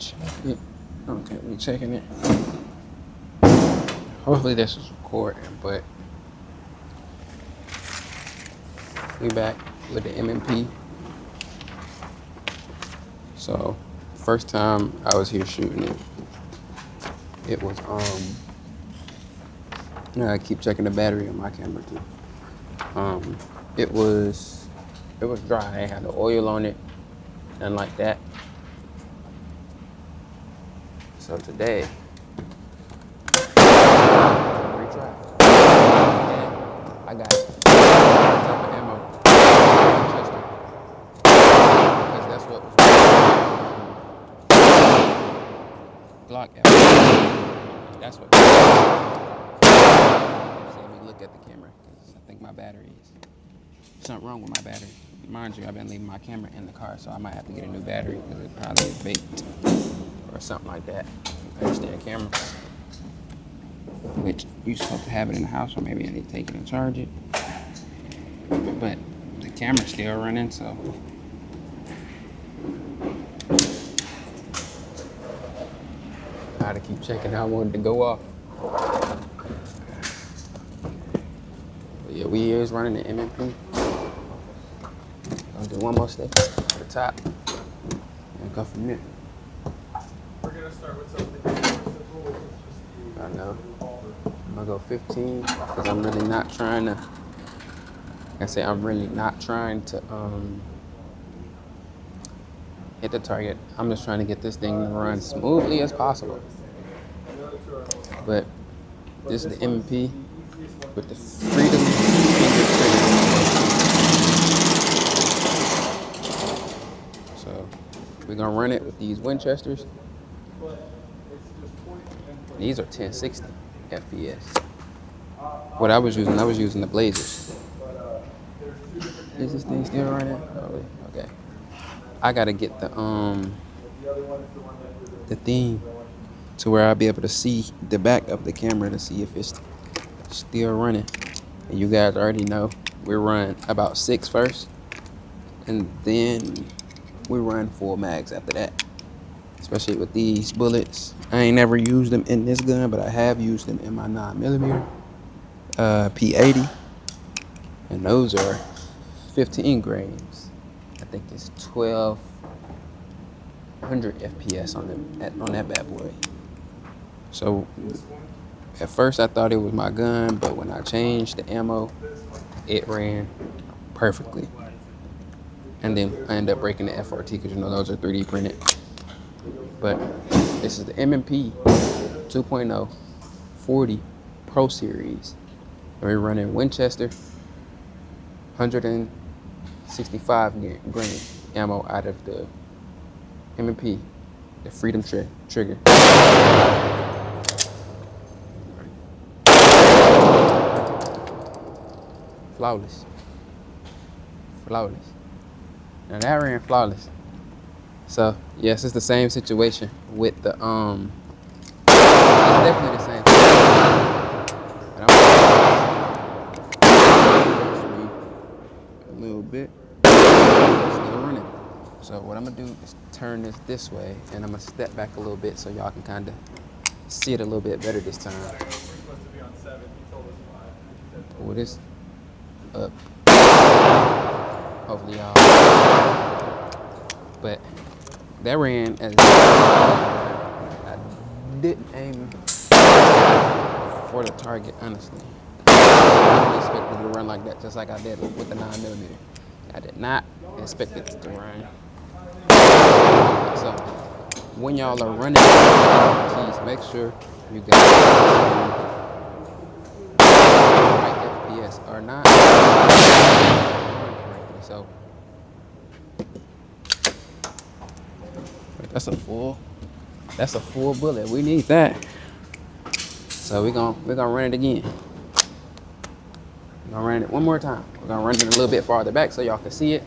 check it. Okay, we checking it. Hopefully this is recording, but we back with the M&P. So first time I was here shooting it, it was I keep checking the battery on my camera too. It was dry. It had the oil on it, nothing like that. So today, retry. And I got type of ammo, Winchester, because that's what was Glock ammo. That's what. Let me look at the camera because I think my battery is something wrong with my battery. Mind you, I've been leaving my camera in the car, so I might have to get a new battery because it probably is baked or something like that. I understand camera, which you're supposed to have it in the house, or maybe I need to take it and charge it. But the camera's still running, so I had to keep checking. I wanted to go off. But yeah, we is running the M&P. I'll do one more step to the top and go from there. We're gonna start with something simple. I know. I'm gonna go 15 because I'm really not trying to. Like I say, I'm really not trying to hit the target. I'm just trying to get this thing to run smoothly as possible. But this is the M&P with the freedom finger trigger. So we're gonna run it with these Winchesters. These are 1060 FPS. What I was using the Blazers. Is this thing still running? Oh, okay. I gotta get the theme to where I'll be able to see the back of the camera to see if it's still running. And you guys already know we run about 6 first, and then we run full mags after that. Especially with these bullets. I ain't never used them in this gun, but I have used them in my 9mm P80, and those are 15 grains. I think it's 1200 FPS on that bad boy. So at first I thought it was my gun, but when I changed the ammo, it ran perfectly. And then I ended up breaking the FRT because you know those are 3D printed. But this is the M&P 2.0 40 Pro Series. And we're running Winchester 165 grain ammo out of the M&P, the Freedom trigger. Flawless. Now that ran flawless. So yes, it's the same situation with the it's definitely the same thing. But I'm a little bit. It's still running. So what I'm gonna do is turn this way, and I'm gonna step back a little bit so y'all can kind of see it a little bit better this time. We're supposed to be on 7. He told us 5. Pull this up. Hopefully y'all. But that ran as I didn't aim for the target, honestly. I didn't expect it to run like that, just like I did with the 9mm. I did not expect it to run. So when y'all are running, please make sure you got the right FPS or not. So that's a full bullet. We need that. So we're gonna run it again. We're gonna run it one more time. We're gonna run it a little bit farther back so y'all can see it.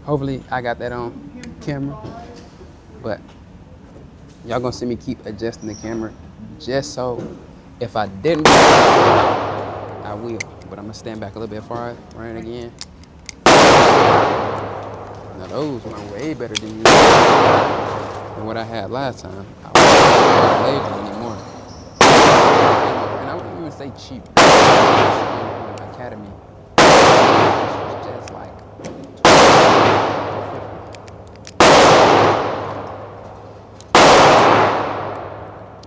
Hopefully I got that on camera, but y'all gonna see me keep adjusting the camera just so If I didn't, I will. But I'm gonna stand back a little bit farther, run it again. Now those went way better than what I had last time. I wasn't laboring anymore. And I wouldn't even say cheap. Academy. It's just like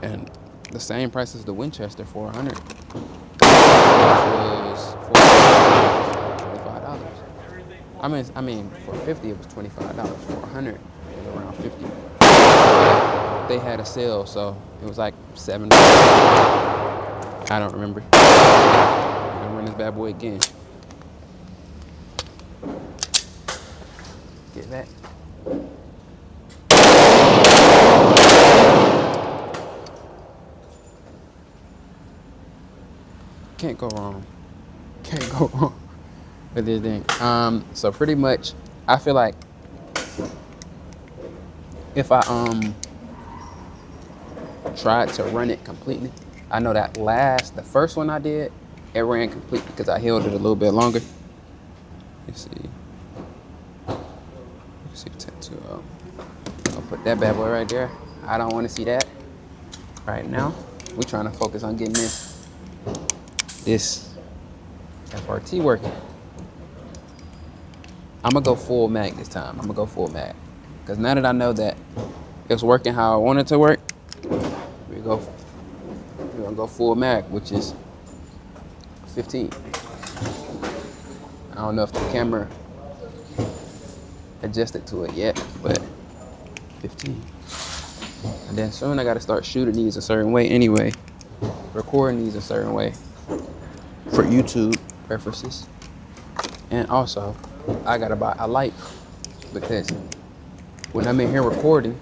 and the same price as the Winchester 400, which was $25. I mean, for 50 it was $25. For 100 it was around 50. They had a sale, so it was like $7. I don't remember. I'm gonna run this bad boy again. Get that. Can't go wrong. Can't go wrong with this thing. So pretty much, I feel like if I tried to run it completely, I know that the first one I did, it ran completely because I held it a little bit longer. Let's see. Let's see, tattoo. I'll put that bad boy right there. I don't want to see that right now. We're trying to focus on getting this FRT working. I'm gonna go full mag this time. I'm gonna go full mag because now that I know that it's working how I want it to work, we're gonna go full mag, which is 15. I don't know if the camera adjusted to it yet, but 15. And then soon I gotta start shooting these a certain way anyway, recording these a certain way for YouTube purposes. And also, I gotta buy a light because when I'm in here recording,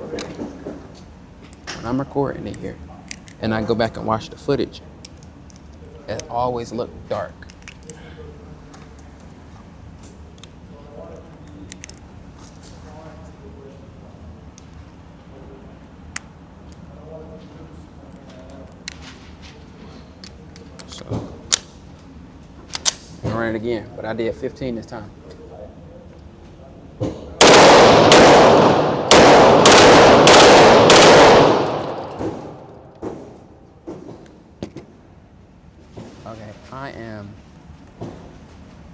in here, and I go back and watch the footage, it always look dark. So, I'm gonna run it again, but I did 15 this time. Okay,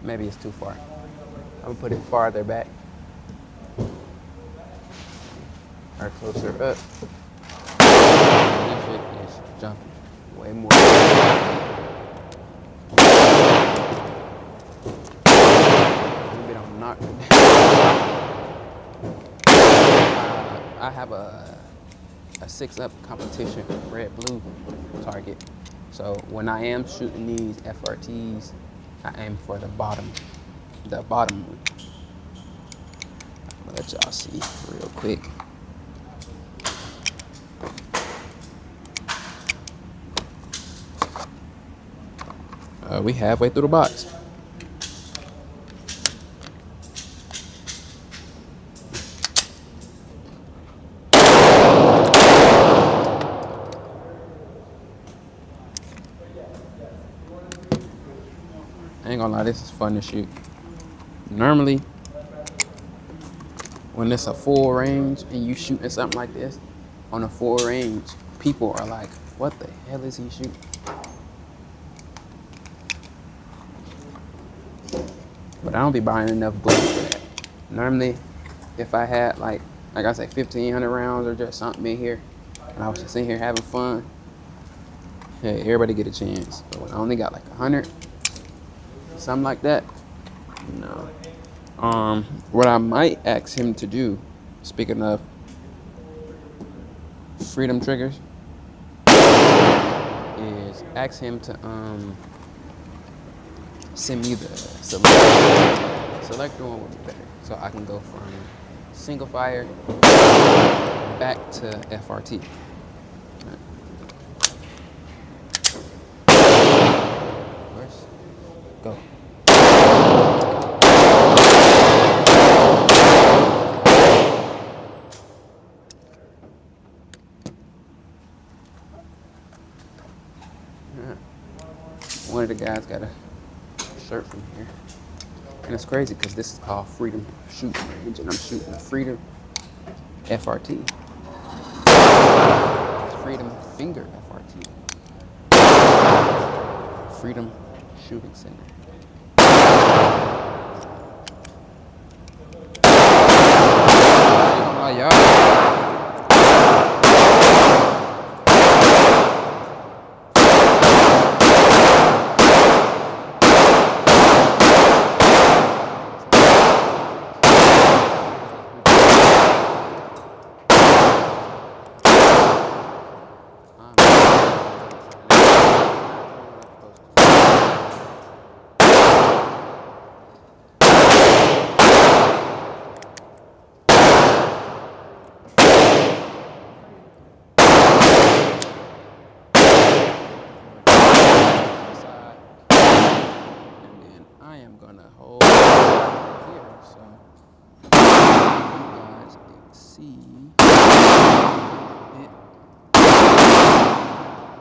maybe it's too far. I'm gonna put it farther back or closer up. This shit is jumping way more. Maybe don't knock it down. I have a 6-up competition red-blue target. So when I am shooting these FRTs, I aim for the bottom one. I'll let y'all see real quick. We halfway through the box. I ain't gonna lie, this is fun to shoot. Normally, when it's a full range and you shooting something like this on a full range, people are like, what the hell is he shooting? But I don't be buying enough bullets for that. Normally, if I had like I say 1,500 rounds or just something in here, and I was just sitting here having fun, hey, everybody get a chance. But when I only got like 100, something like that, no. What I might ask him to do, speaking of freedom triggers, is ask him to send me the selector one would be better, so I can go from single fire back to FRT. Reverse, go. One of the guys got a shirt from here. And it's crazy because this is called Freedom Shooting Range, and I'm shooting the Freedom FRT. It's Freedom Finger FRT. Freedom Shooting Center. Oh, y'all. I am gonna hold here so you guys can see it.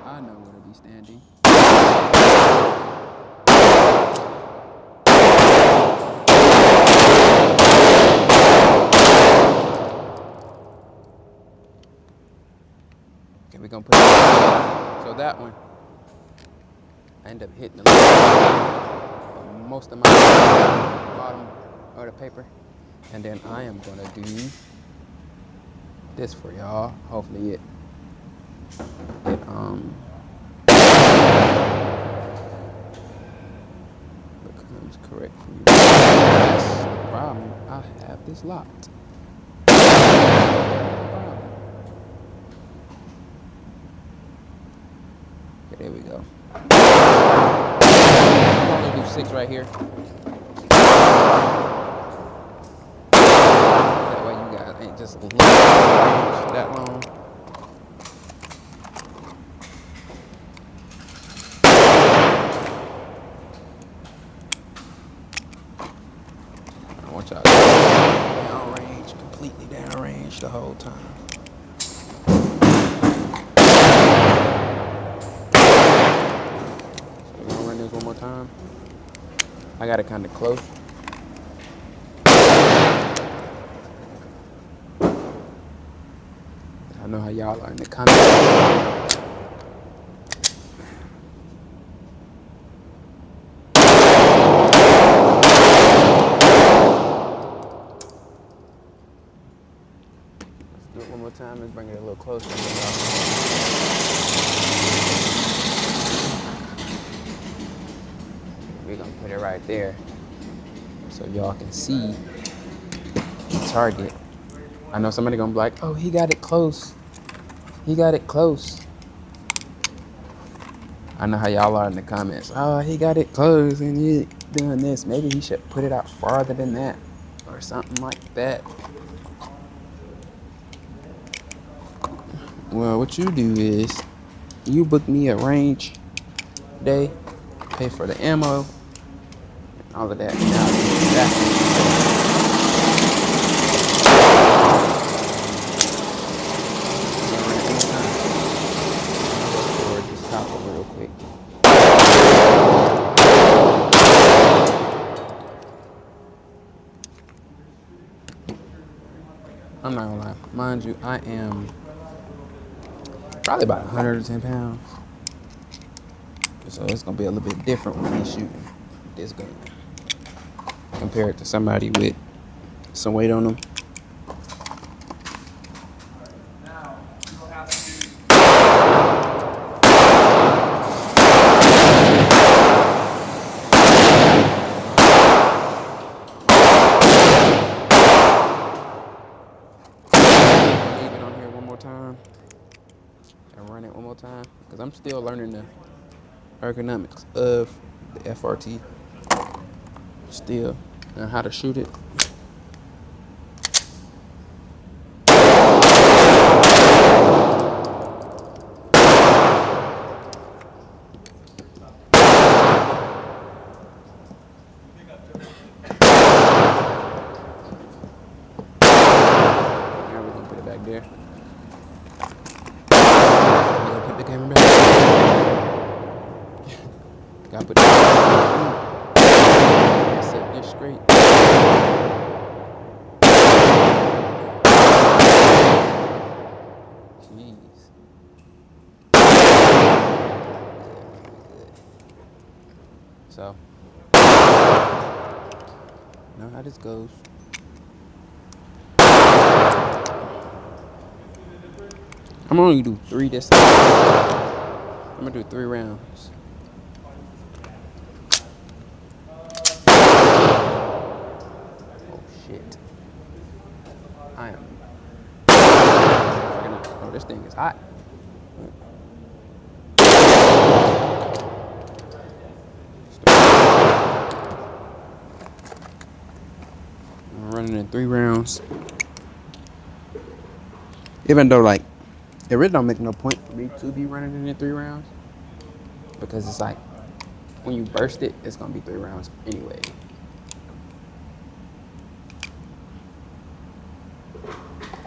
I know where to be standing. Okay, we're gonna put it. So that one, I end up hitting the most of my bottom of the paper, and then I am gonna do this for y'all. Hopefully it becomes correct for you. That's the problem. I have this locked. Okay, there we go. I'm gonna do 6 right here. That way you guys ain't just that long. I want y'all to downrange, completely downrange the whole time. One more time. I got it kind of close. I know how y'all are in the comments. Let's do it one more time. Let's bring it a little closer. We're gonna put it right there so y'all can see the target. I know somebody gonna be like, oh, he got it close. He got it close. I know how y'all are in the comments. Oh, he got it close and he doing this. Maybe he should put it out farther than that or something like that. Well, what you do is you book me a range day, pay for the ammo, all of that. Now that. Real quick. I'm not gonna lie, mind you, I am probably about 110 pounds. So it's gonna be a little bit different when we shooting this gun compared to somebody with some weight on them. Leave it on here one more time and run it one more time because I'm still learning the ergonomics of the FRT. Still, and how to shoot it. Now we're gonna put it back there. We're gonna put the camera back. Got put this set this straight. Jeez. So, you know how this goes. I'm only gonna do 3 this time. I'm gonna do 3 rounds. Oh shit. I am. Oh, this thing is hot. I'm running in 3 rounds. Even though, like, it really don't make no point for me to be running it in 3 rounds, because it's like when you burst it, it's gonna be 3 rounds anyway.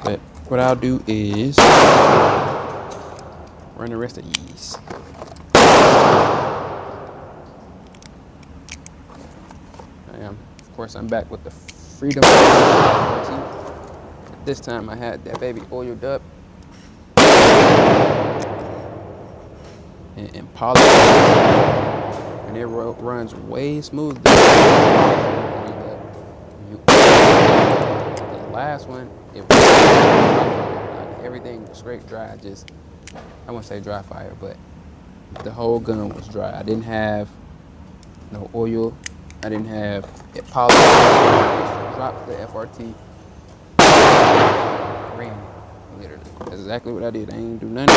But what I'll do is run the rest of these. Of course, I'm back with the Freedom FRT. This time I had that baby oiled up and polished, and it runs way smoother. The last one, everything was straight dry. I wouldn't say dry fire, but the whole gun was dry. I didn't have no oil. I didn't have it polished. Dropped the FRT. Ran it, literally. That's exactly what I did. I ain't do nothing,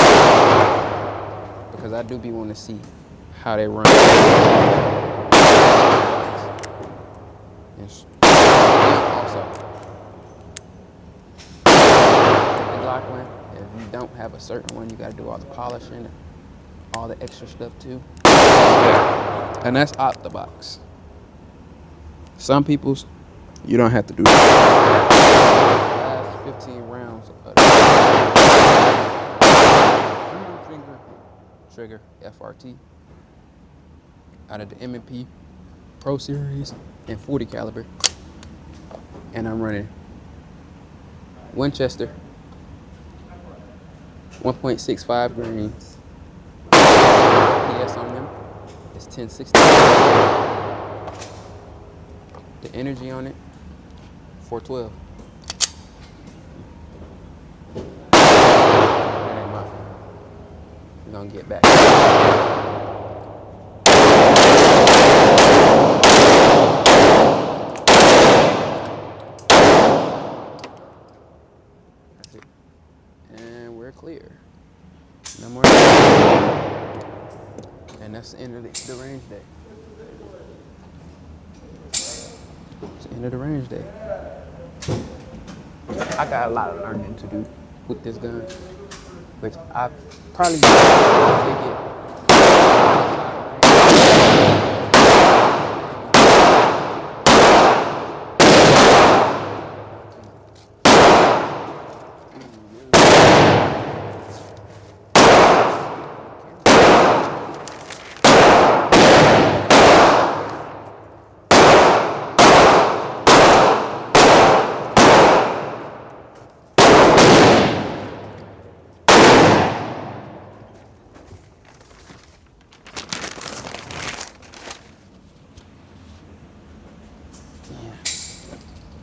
because I do be wanting to see how they run. Yes. And also, the Glock one, if you don't have a certain one, you got to do all the polishing, all the extra stuff too. And that's out the box. Some people's, you don't have to do that. Last 15 rounds of trigger FRT out of the M&P Pro Series and 40 caliber, and I'm running Winchester 1.65 grains. PS on them is 1060. The energy on it 412. That ain't my phone. We're gonna get back. That's it. And we're clear. No more. And that's the end of the range day. It's the end of the range day. I got a lot of learning to do with this gun, which I probably take it.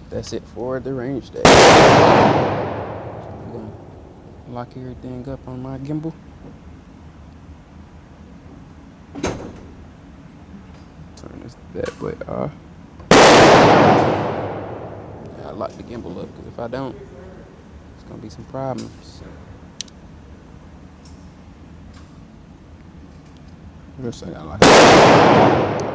That's it for the range day. I'm gonna lock everything up on my gimbal. Turn this bad boy off. I lock the gimbal up, because if I don't, it's gonna be some problems. Just I gotta lock it up.